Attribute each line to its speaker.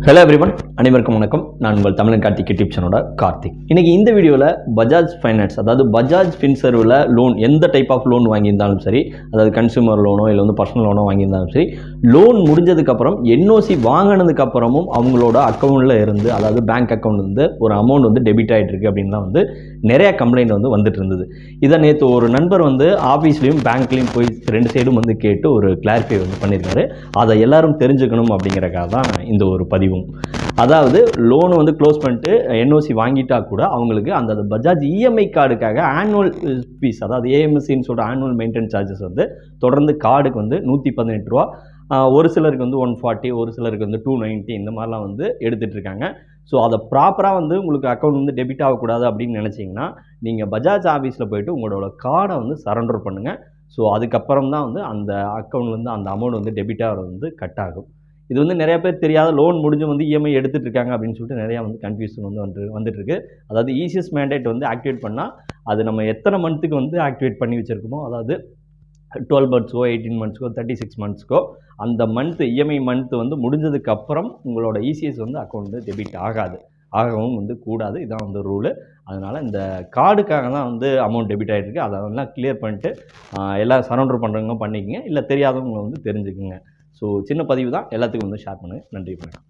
Speaker 1: Hello everyone, அனைவருக்கும் வணக்கம். நான் உங்கள் தமிழன் கார்த்திக் யூடியூப் சேனலோட கார்த்திக். இன்றைக்கி இந்த வீடியோவில் பஜாஜ் ஃபைனான்ஸ், அதாவது பஜாஜ் ஃபின்சர்வில் லோன், எந்த டைப் ஆஃப் லோன் வாங்கியிருந்தாலும் சரி, அதாவது கன்சூமர் லோனோ இல்லை பர்சனல் லோனோ வாங்கியிருந்தாலும் சரி, லோன் முடிஞ்சதுக்கப்புறம் என்ஓசி வாங்கினதுக்கப்புறமும் அவங்களோட அக்கௌண்ட்டில் இருந்து, அதாவது பேங்க் அக்கௌண்ட்லேருந்து ஒரு அமௌண்ட் டெபிட் ஆகிட்டு இருக்கு அப்படின்லாம் நிறையா கம்ப்ளைண்ட் வந்துட்டு இருந்தது. இதை நேற்று ஒரு நண்பர் ஆஃபீஸ்லேயும் பேங்க்லேயும் போய் ரெண்டு சைடும் கேட்டு ஒரு கிளாரிஃபை பண்ணியிருக்காரு. அதை எல்லாரும் தெரிஞ்சுக்கணும் அப்படிங்கிறக்காக தான் இந்த ஒரு பதிவும். அதாவது லோனு க்ளோஸ் பண்ணிட்டு என்ஓசி வாங்கிட்டா கூட அவங்களுக்கு அந்த பஜாஜ் இஎம்ஐ கார்டுக்காக ஆனுவல் ஃபீஸ், அதாவது ஏஎம்எஸ்சின்னு சொல்கிற ஆனுவல் மெயின்டெனன்ஸ் சார்ஜஸ் தொடர்ந்து கார்டுக்கு 118 ரூபா, ஒரு சிலருக்கு 140, ஒரு சிலருக்கு 290, இந்த மாதிரிலாம் எடுத்துகிட்டு இருக்காங்க. ஸோ அதை ப்ராப்பராக உங்களுக்கு அக்கௌண்ட் டெபிட் ஆகக்கூடாது அப்படின்னு நினச்சிங்கன்னா நீங்கள் பஜாஜ் ஆஃபீஸில் போய்ட்டு உங்களோட கார்டை சரண்டர் பண்ணுங்கள். ஸோ அதுக்கப்புறம் தான் அந்த அக்கௌண்ட்லேருந்து அந்த அமௌண்ட் டெபிட் ஆகிறது கட் ஆகும். இது நிறைய பேர் தெரியாத, லோன் முடிஞ்சு இஎம்ஐ எடுத்துகிட்டு இருக்காங்க அப்படின்னு சொல்லிட்டு நிறையா கன்ஃபியூஷன் வந்துட்டு இருக்கு. அதாவது இசிஎஸ் மேண்டேட் ஆக்டிவேட் பண்ணால் அது நம்ம எத்தனை மந்த்துக்கு ஆக்டிவேட் பண்ணி வச்சுருக்கோமோ, அதாவது 12 மந்த்ஸ்க்கோ 18 மந்த்ஸ்க்கோ 36 மந்த்ஸ்க்கோ அந்த மந்த்து இஎம்ஐ மந்த்து முடிஞ்சதுக்கப்புறம் உங்களோட இசிஎஸ் அக்கௌண்ட் டெபிட் ஆகவும் கூடாது. இதான் ரூலு. அதனால் இந்த கார்டுக்காக தான் அமௌண்ட் டெபிட் ஆகிட்டு அதெல்லாம் கிளியர் பண்ணிட்டு எல்லாம் சரண்டர் பண்ணுறவங்க பண்ணிக்கங்க, இல்லை தெரியாதவங்க தெரிஞ்சுக்குங்க. ஸோ சின்ன பதிவு தான், எல்லாத்துக்கும் ஷேர் பண்ணுங்கள். நன்றி, வணக்கம்.